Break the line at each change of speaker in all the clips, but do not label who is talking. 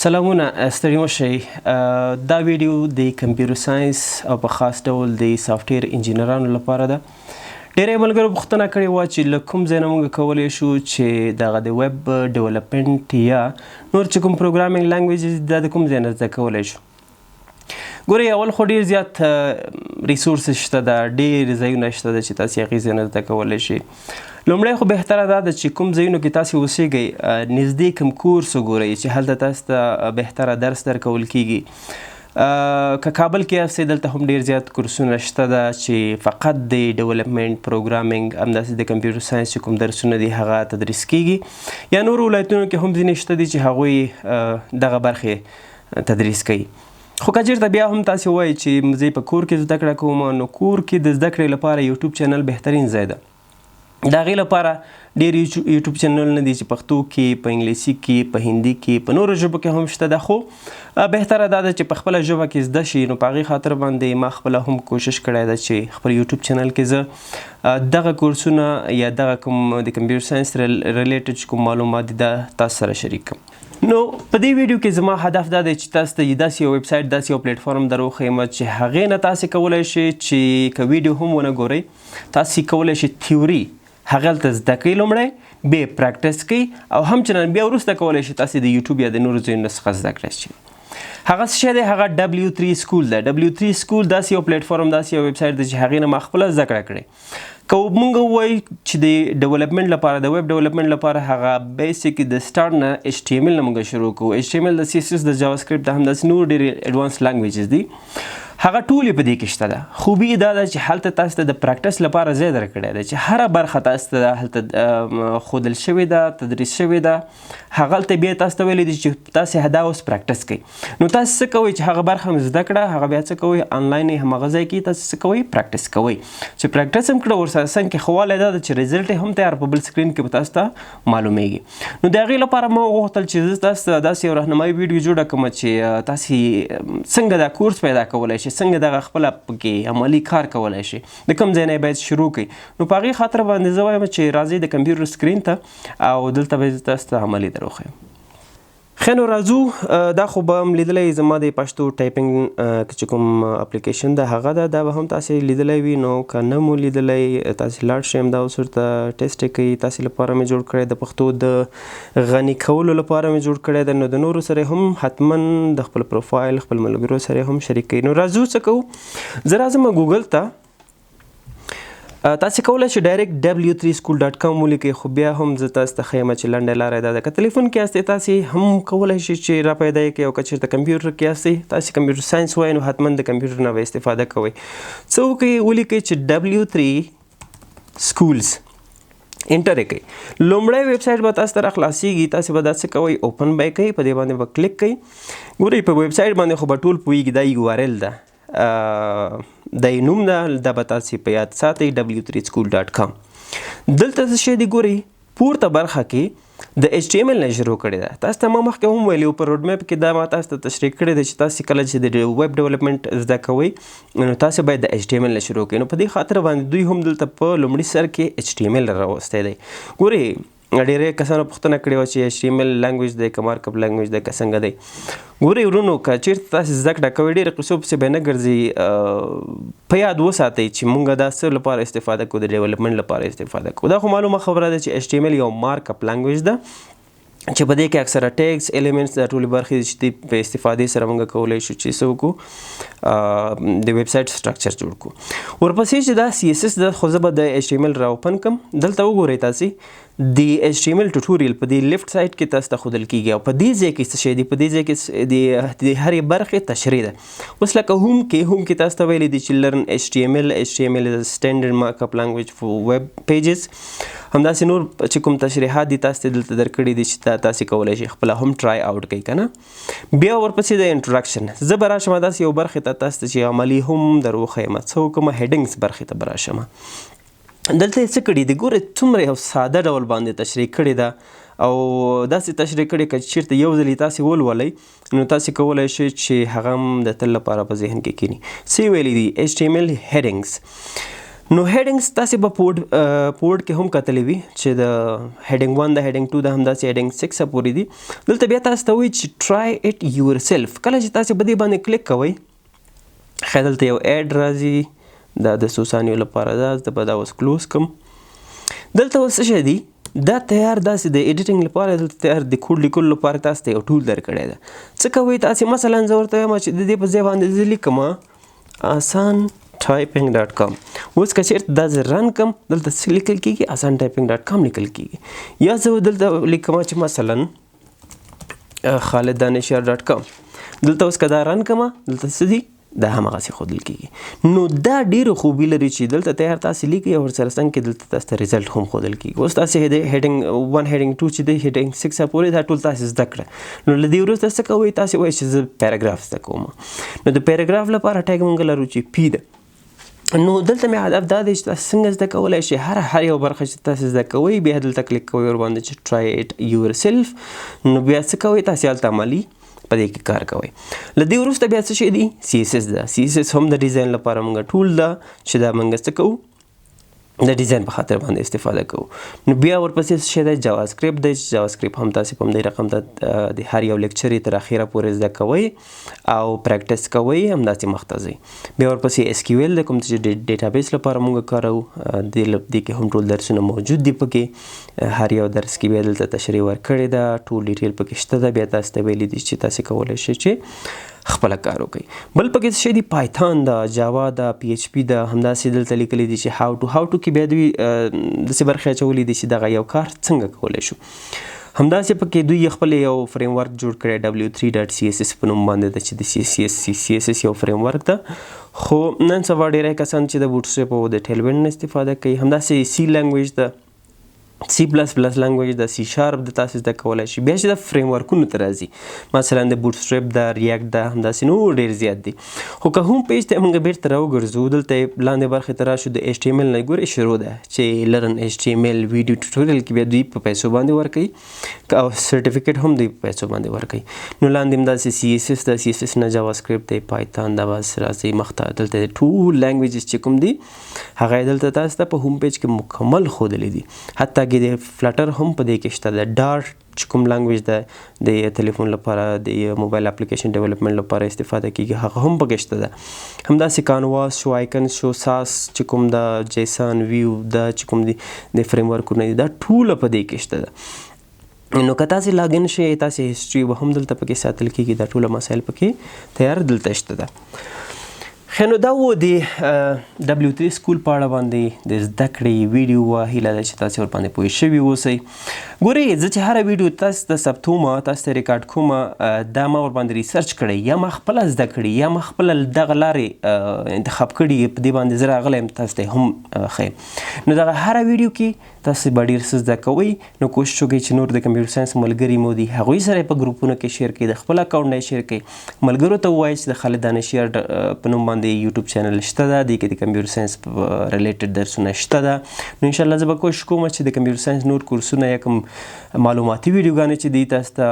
سلامونه ستړي مشئ دا ویډیو د کمپیوټر ساينس او په خاص ډول د سافټویر انجینرانو لپاره ده. ډېری ملګرو پوښتنه کړې وه چې له کوم ځای نه موږ کولی شو چې دغه د ویب ډیولپمنټ یا نور چې کوم پروګرامینګ لینګویجز دا د کوم ځای نه زده کولی شو. ګورئ اول خو ډېر زیات ریسورسز شته ده، ډېر ځایونه شته ده چې تاسې هغې ځای نه زده کولی شئ. لومړی خو بهتره دا ده چې کوم ځایونو کې تاسې اوسیږئ نږدې کوم کورس وګورئ چې هلته تاسو ته بهتره درس درکول کیږي. که کابل کې یاستئ دلته هم ډېر زیات کورسونه شته ده چې فقط د ډیولپمنټ پروګرامینګ همداسې د کمپیوټر ساینس چې کوم درسونه دي هغه تدریس کیږي، یا نورو ولایتونو کې هم ځینې شته دي چې هغوی دغه برخې تدریس کوي. خو که چېرته بیا هم تاسې ووایئ چې زه په کور کې زده کړه کوم، نو کور کې د زده کړې لپاره یوټیوب چینل بهترین ځای ده. د هغې لپاره ډېر یوټیوب چینلونه دي چې پښتو کې، په انګلیسي کې، په هندي کې، په نورو ژبو کې هم شته ده، خو بهتره دا ده چې په خپله ژبه کې زده شي. نو په هغې خاطر باندې ما خپله هم کوشش کړی ده چې خپل یوټیوب چینل کې زه دغه کورسونه یا دغه کوم د کمپیوټر ساینس ریلیټډ چې کوم معلومات دي دا تاسو سره شریک کړم. نو په دې ویډیو کې زما هدف دا دی چې تاسو ته داسې یو ویب سایټ، داسې یو پلیټفارم در وښیم چې هغې نه تاسې کولی شئ چې که ویډیو هم ونه ګورئ تاسې کولی شئ تیوري هغلته زده کوئ، لومړی بیا پریکټس کوئ، او همچنان بیا وروسته کولی شئ تاسې د یوټیوب یا د نورو ځایونو څخه زده کړئ شئ. هغه څه شی دی هغه W3 سکول ده. W3 سکول داسې یو پلیټفارم، داسې یو ویب سایټ دی چې هغې نه ما خپله زده کړه کړې. که موږ ووایو چې د ډیولپمنټ لپاره، د ویب ډیولپمنټ لپاره هغه بیسیک د سټارټ نه HTML نه موږ شروع کوو. HTML د CSS د جاوا سکرپټ د همداسې نور ډېرې ایډوانس لینګویجز دي، هغه ټولې په دې کې شته ده. خوبي دا ده چې هلته تاسو ته د پریکټس لپاره ځای درکړی ده چې هره برخه تاسو ته هلته ښودل شوې ده، تدریس شوې ده. هغلته بیا تاسو ته ویلی دي چې تاسې دا اوس پریکټس کوئ. نو تاسو څه کوئ چې هغه برخه هم زده کړه، هغه بیا څه کوئ آنلاین یې هماغه ځای کې تاسو څه کوئ پریکټس کوئ. چې پریکټس هم کړه ورسره څنګ کې ښه والی دا ده چې ریزلټ یې هم تیار په بل سکرین کې به تاسو ته معلومیږي. نو د هغې لپاره ما وغوښتل چې زه تاسو ته داسې یو راهنمایي ویډیو جوړه کړم چې تاسې څنګه دا کورس پیدا کولی شئ، څنګه دغه خپله پکې عملي کار کولی شي، د کوم ځای نه یې باید شروع کړئ. نو په هغې خاطر باندې زه وایم چې راځئ د کمپیوټر سکرین ته او دلته به تاسو ته عملي در وښیم. ښه نو راځو، دا خو به هم لیدلی زما د پښتو ټایپنګ چې کوم اپلیکیشن ده هغه ده، دا به هم تاسې لیدلی وي. نو که نه مو لیدلی تاسې لاړ شئ، همدا اوس ورته ټیسټ یې کوئ. تاسې لپاره مې جوړ کړی د پښتو د غني کولو لپاره مې جوړ کړی ده. نو د نورو سره هم حتما د خپل پروفایل، خپل ملګرو سره هم شریک کوئ. نو راځو څه کوو، زه راځم ګوګل ته. تاسې کولی شئ ډایرکټ W3school.com ولیکئ، خو بیا هم زه تاسو ته ښیم چې لنډه لاره یې دا ده. که تلیفون کې یاستئ تاسې هم کولی شئ چې را پیدا یې کړئ، او که چېرته کمپیوټر کې یاستئ تاسې کمپیوټر ساینس وایئ نو حتما د کمپیوټر نه به استفاده کوئ. څه وکړئ، ولیکئ چې W3 schools انټر یې کړئ. لومړی ویب سایټ به تاسو ته راخلاصېږي، تاسې به دا څه کوئ اوپن به یې کوئ، په دې باندې به کلیک کوئ. ګورئ په ویب سایټ باندې خو به ټول پوهېږي دا URL ده، د نوم ده، دا به تاسې په یاد ساتئ W3school.com. دلته څه شی دی ګورئ، پورته برخه کې د HTML نه شروع کړې ده. تاسو ته ما مخکې هم ویلي وو په روډ میپ کې دا ما تاسو ته تشریح کړی دی چې تاسې کله چې د ویب ډیولپمنټ زده کوئ نو تاسې باید د HTML نه شروع کړئ. نو په دې خاطر باندې دوی هم دلته په لومړي سر کې HTML راوستی دی. ګورئ ډېری کسانو پوښتنه کړې وه چې HTML لینګویج دی که مارکپ لینګویج دی که څنګه دی. ګورئ ورونو، که چېرته تاسې زده کړه کوئ ډېرې قصو پسې به نه ګرځئ. په یاد وساتئ چې مونږ دا څه لپاره استفاده کوو، د ډیولپمنټ لپاره استفاده کوو. دا خو معلومه خبره ده چې HTML یو مارکپ لینګویج ده چې په دې کې اکثره ټیګز، ایلیمنټس، دا ټولې برخې چې دي په استفادې سره موږ کولی شو چې څه وکړو، د ویب سایټ سټرکچر جوړ کړو. ورپسې چې دا CSS ده، خو زه به د HTML را اوپن کړم. دلته وګورئ تاسې د HTML ټوټوریل په دې لیفټ سایډ کې تاسو ته ښودل کېږي، او په دې ځای کې څه شی دی، په دې ځای کې د هرې برخې تشریح ده. اوس لکه هوم کې تاسو ته ویلی دي چې لرن HTML is a standard markup language for web pages. همداسې نور چې کوم تشریحات دي تاسو ته دلته درکړي دي چې تاسې کولی شئ خپله هم ټرای آوټ کوئ که نه. بیا ورپسې د انټروډکشن، زه به راشم داسې یو برخې ته تاسو ته چې عملي هم در وښیم. څه وکړم، هیډینګس برخې ته به راشم. دلته یې څه کړي دي، ګورئ څومره یو ساده ډول باندې تشریح کړې ده، او داسې تشریح کړې که چېرته یو ځل یې تاسې ولولئ نو تاسې کولی شئ چې هغه هم د تل لپاره په ذهن کې کښېني. څه یې ویلي دي HTML headings. نو هیډینګز تاسې به پورډ کې هم کتلی وي چې د هیډینګ 1 د هیډینګ 2 د همداسې هیډینګ 6 پورې دي. دلته بیا تاسو ته وایي چې ټرای اټ یور سیلف. کله چې تاسې په دې باندې کلیک کوئ ښه دلته یو ایډ راځي دا د څو ثانیو لپاره ده. زه به دا اوس کلوز کړم. دلته اوس څه شی دی دا تیار داسې د ایډیټینګ لپاره دلته تیار د کوډ لیکلو لپاره تاسو ته یو ټول درکړی ده. څه کوئ تاسې مثلا زه ورته وایم چې د دې په ځای باندې زه لیکم آسان typing.com. اوس که چېرته دا زه رن کړم دلته څه لیکل کېږي آسان typing.com لیکل کېږي. یا زه دلته لیکم چې مثلا خالد دانشیار.com. دلته اوس که دا رن کړم دلته څه دي دا همغسې ښودل کېږي. نو دا ډېرې خوبي لري چې دلته تیار تاسې لیکئ او ورسره څنګ کې دلته تاسو ته ریزلټ هم ښودل کېږي. اوس تاسې هیډینګ 1 هیډینګ 2 چې دی هیډینګ 6 پورې دا ټول تاسې زده کړه. نو له دې وروسته څه کوئ تاسې وایئ چې زه پیراګراف زده کوم. نو د پیراګراف لپاره ټیګ موږ لرو چې پی ده. نو دلته مې هدف دا دی چې تاسو څنګه زده کولی شئ هر یو برخه چې تاسو زده کوئ بیا دلته کلیک کوئ ورباندې چې ټرای اټ یور سیلف. نو بیا څه کوئ تاسې هلته عملي په دې کې کار کوئ. له دې وروسته بیا څه شی دی سی اس اس ده. سی اس اس هم د ډیزاین لپاره موږ ټول ده چې دا موږ څه کوو د ډیزاین په خاطر باندې استفاده کوو. نو بیا ورپسې څه شی دی جاوا سکرپټ دی چې جاوا سکرپټ هم تاسې په همدې رقم ته د هر یو لیکچر یې تر اخره پورې زده کوئ او پریکټس کوئ همداسې مخ ته ځئ. بیا ورپسې اس کیو ایل دی کوم چې د ډیټابیس لپاره موږ کاروو. دې کې هم ټول درسونه موجود دي پکې. هر یو درس کې بیا دلته تشریح ورکړې ده ټول ډیټیل پکې شته ده. بیا تاسو ته ویلي دي چې تاسې کولی شئ چې خپله کار وکړئ. بل پکې څه شی دی پایتان ده جاوا ده پی ایچ پي ده همداسې دلته لیکلي دي چې هاو ټو کې بیا دوی داسې برخې اچولي دي چې دغه یو کار څنګه کولی شو. همداسې پکې دوی خپل یو فریم ورک جوړ کړی w3.css په نوم باندې ده چې د سی اس اس یو فریم ورک ده. خو نن سبا ډېری کسان چې د بوټ سټریپ او د ټیلوینډ نه استفاده کوي. همداسې سی لینګویج ده سی پلس پلس لینګویج د سی شارپ د تاسې زده کولی شي. بیا چې د فریم ورکونو ته راځي مثلا د بوټ سټریپ د ریاکټ د همداسې نور ډېر زیات دي. خو که هم پیج ته موږ بیرته راوګرځو دلته لاندې برخې ته راشو د ایچ ټي ایم ایل نه ګورئ شروع ده چې لرن ایچ ټي ایم ایل ویډیو ټوټوریل کې بیا دوی په پیسو باندې ورکوي او سرټیفیکیټ هم دوی په پیسو باندې ورکوي. نو لاندې همداسې سی اس اس ده سی اس اس نه جاوا سکرپټ دی پایتان ده بس راځئ مخ ته دلته ټول لینګویجز چې کوم دي هغه یې دلته تاسو ته په هوم پیج کې مکمل ښودلی دي. حتی کې د فلټر هم په دې کې شته ده. ډارټ چې کوم لینګویج ده د ټلیفون لپاره د موبایل اپلیکیشن ډیولپمنټ لپاره استفاده کیږي هغه هم پکې شته ده. همداسې کانواس شو آیکن شو ساس چې کوم د جیسن ویو دا چې کوم دي د فریم ورکونه دي دا ټوله په دې کې شته ده. نو که تاسې لاګین شئ تاسې هسټري به هم دلته پکې ساتل کیږي. دا ټوله مسایل پکې تیار دلته شته ده. ښه نو دا و د W3 سکول په اړه باندې د زده کړې ویډیو وه. هیله ده چې تاسې ورباندې پوه شوي اوسئ. ګورئ زه چې هره ویډیو تاسو ته ثبتوم تاسو ته ریکارډ کوم دا ما ورباندې ریسرچ کړی یا ما خپله زده کړي یا ما خپله دغه لارې انتخاب کړي په دې باندې زه راغلی یم تاسو ته هم ښیم. نو دغه هره ویډیو کې تاسو به ډېر څه زده کوئ. نو کوشش وکړئ چې نور د کمپیوټر ساینس ملګري مو دي هغوی سره یې په ګروپونو کې شیر کړئ. د خپل اکاونټ نه یې شیر کړئ. ملګرو ته ووایئ چې د خالد دانشیار په نوم باندې یوټیوب چینل شته ده. دې کې د کمپیوټر ساینس ریلیټډ درسونه شته ده. نو انشاءالله زه به کوشش کوم چې د کمپیوټر ساینس نور کورسونه یا کوم معلوماتي ویډیوګانې چې دي تاسو ته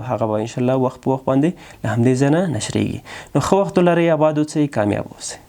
هغه به انشاءالله وخت په وخت باندې له همدې ځای نه نشریږي. نو ښه وخت ولرئ، اباد اوسئ، کامیاب اوسئ.